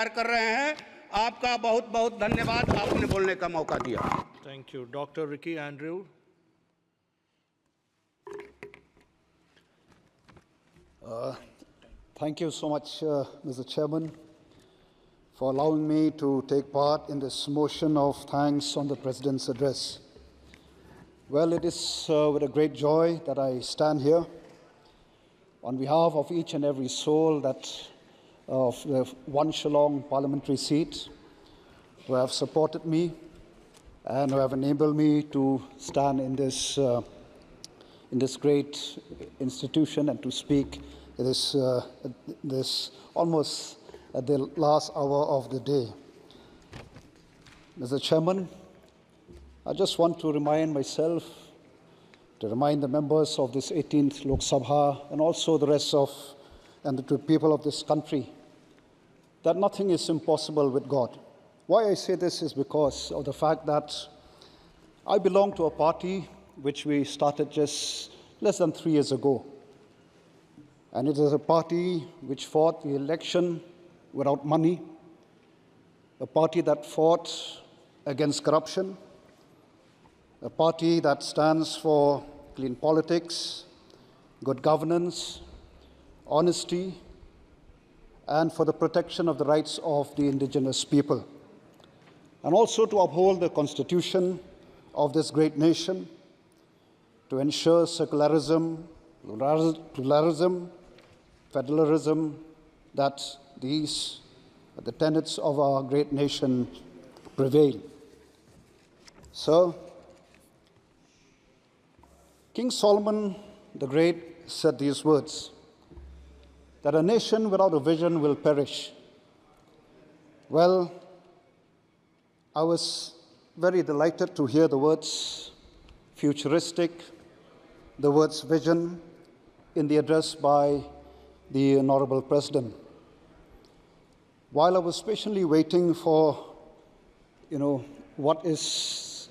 कर रहे हैं। आपका बहुत बहुत धन्यवाद, आपने बोलने का मौका दिया। Thank you. Dr. Ricke Andrew. Thank you so much, Mr. Chairman, for allowing me to take part in this motion of thanks on the President's address. Well, it is with a great joy that I stand here on behalf of each and every soul that of the one Shillong parliamentary seat who have supported me and who have enabled me to stand in this great institution and to speak this almost at the last hour of the day. Mr. Chairman, I just want to remind myself, to remind the members of this 18th Lok Sabha and also the rest of and the people of this country that nothing is impossible with God. Why I say this is because of the fact that I belong to a party which we started just less than 3 years ago. And it is a party which fought the election without money, a party that fought against corruption, a party that stands for clean politics, good governance, honesty, and for the protection of the rights of the indigenous people, and also to uphold the constitution of this great nation, to ensure secularism, pluralism, federalism, that these the tenets of our great nation prevail. So, King Solomon the Great said these words, that a nation without a vision will perish. Well, I was very delighted to hear the words futuristic, the words vision in the address by the Honorable President. While I was patiently waiting for, what is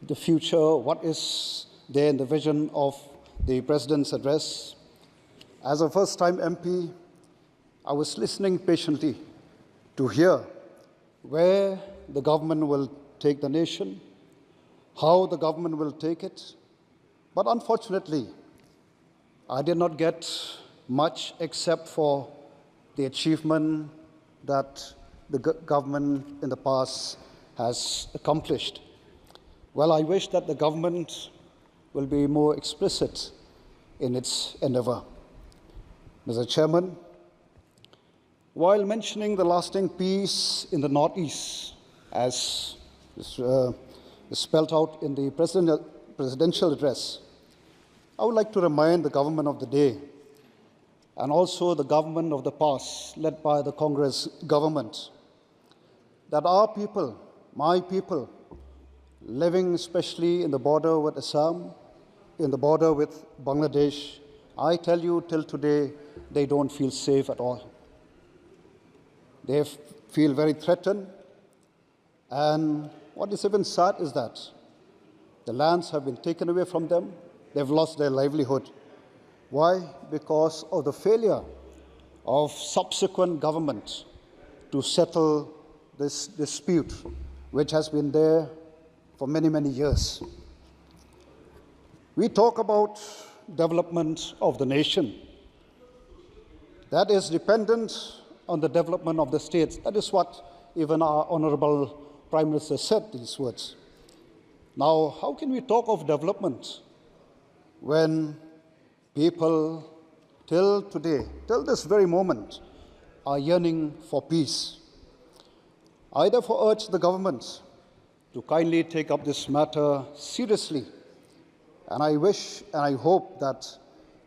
the future, what is there in the vision of the President's address, as a first-time MP, I was listening patiently to hear where the government will take the nation, how the government will take it. But unfortunately, I did not get much except for the achievement that the government in the past has accomplished. Well, I wish that the government will be more explicit in its endeavor. Mr. Chairman, while mentioning the lasting peace in the Northeast, as is spelled out in the presidential address, I would like to remind the government of the day and also the government of the past, led by the Congress government, that our people, my people, living especially in the border with Assam, in the border with Bangladesh, I tell you, till today, they don't feel safe at all. They feel very threatened. And what is even sad is that the lands have been taken away from them. They've lost their livelihood. Why? Because of the failure of subsequent government to settle this dispute, which has been there for many, many years. We talk about development of the nation. That is dependent on the development of the states. That is what even our Honorable Prime Minister said, these words. Now, how can we talk of development when people till today, till this very moment, are yearning for peace? I therefore urge the government to kindly take up this matter seriously. And I wish and I hope that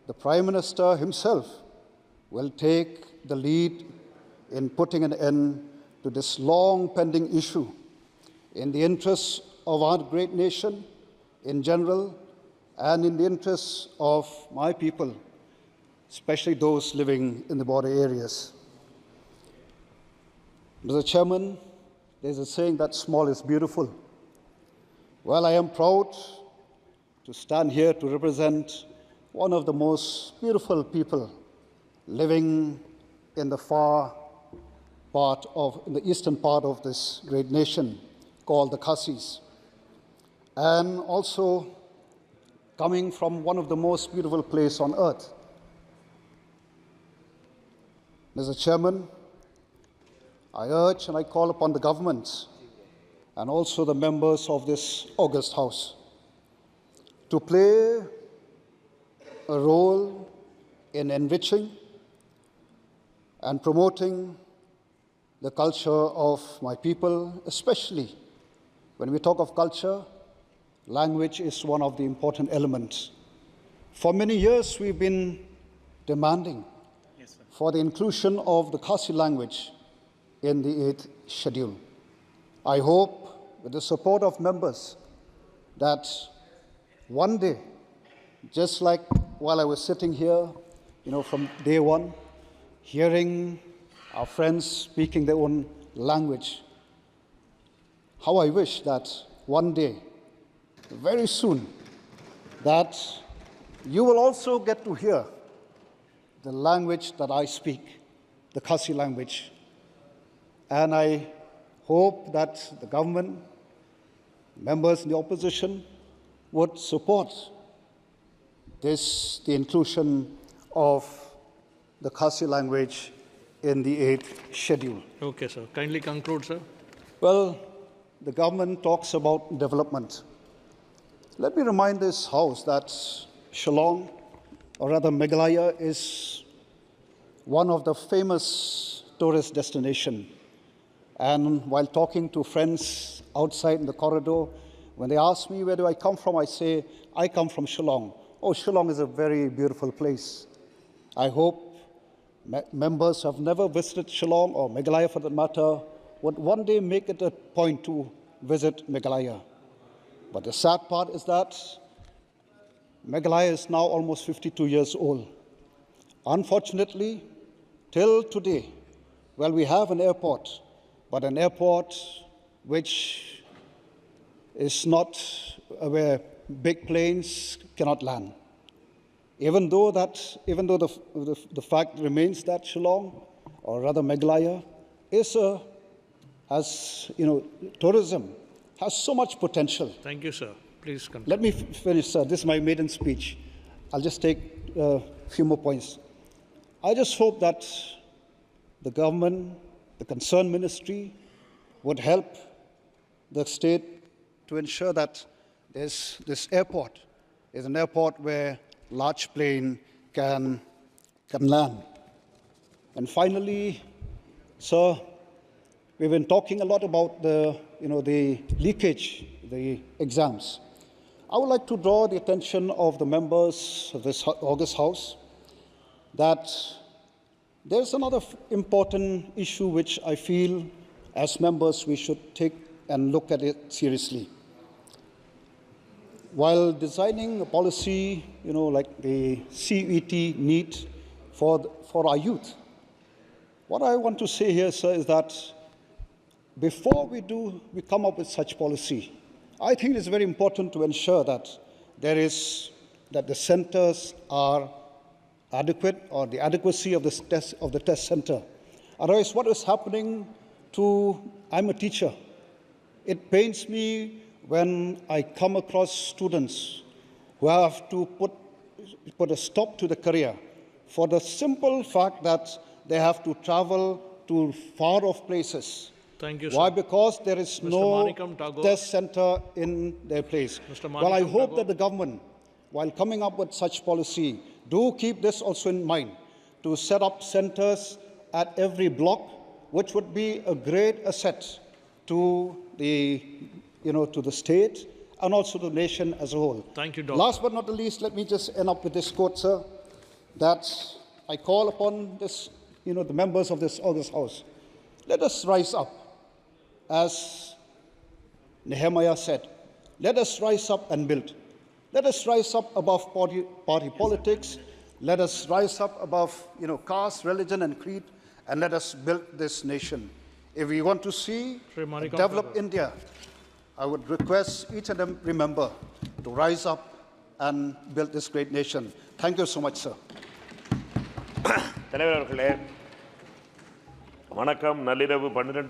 the Prime Minister himself will take the lead in putting an end to this long pending issue in the interests of our great nation in general and in the interests of my people, especially those living in the border areas. Mr. Chairman, there's a saying that small is beautiful. Well, I am proud to stand here to represent one of the most beautiful people living in the far in the eastern part of this great nation called the Khasis. And also coming from one of the most beautiful places on earth. Mr. Chairman, I urge and I call upon the government and also the members of this august House to play a role in enriching and promoting the culture of my people, especially when we talk of culture, language is one of the important elements. For many years, we've been demanding for the inclusion of the Khasi language in the 8th schedule. I hope, with the support of members, that one day, just like while I was sitting here, from day one, hearing our friends speaking their own language, how I wish that one day, very soon, that you will also get to hear the language that I speak, the Khasi language. And I hope that the government, members in the opposition, would support the inclusion of the Khasi language in the 8th schedule. Okay, sir. Kindly conclude, sir. Well, the government talks about development. Let me remind this House that Shillong, or rather Meghalaya, is one of the famous tourist destinations. And while talking to friends outside in the corridor, when they ask me where do I come from, I say, I come from Shillong. Oh, Shillong is a very beautiful place. I hope members who have never visited Shillong, or Meghalaya for that matter, would one day make it a point to visit Meghalaya. But the sad part is that Meghalaya is now almost 52 years old. Unfortunately, till today, well, we have an airport, but an airport which is not where big planes cannot land. Even though the fact remains that Shillong, or rather Meghalaya, tourism has so much potential. Thank you, sir. Please continue. Let me finish, sir. This is my maiden speech. I'll just take a few more points. I just hope that the government, the concerned ministry, would help the state to ensure that this airport is an airport where large plane can land. And finally, sir, we've been talking a lot about the leakage, the exams. I would like to draw the attention of the members of this august House that there's another important issue which I feel as members we should take and look at it seriously. While designing a policy, like the CET NEET for our youth, what I want to say here, sir, is that before we come up with such policy, I think it's very important to ensure that the centers are adequate, or the adequacy of the test center. Otherwise, what is happening I'm a teacher. It pains me when I come across students who have to put a stop to the career for the simple fact that they have to travel to far-off places. Thank you, sir. Why? Because there is Mr. no Manikam Tagore. test center in their place. Mr. Well, I Manikam hope Tagore. that the government, while coming up with such policy, do keep this also in mind, to set up centers at every block, which would be a great asset to the state and also the nation as a whole. Thank you, Doctor. Last but not the least, let me just end up with this quote, sir, that I call upon the members of this august House. Let us rise up, as Nehemiah said. Let us rise up and build. Let us rise up above party politics. Let us rise up above caste, religion, and creed, and let us build this nation. If we want to see a developed India, I would request each and every member to rise up and build this great nation. Thank you so much, sir. தலைவர் அவர்களே, வணக்கம். நள்ளிரவு 12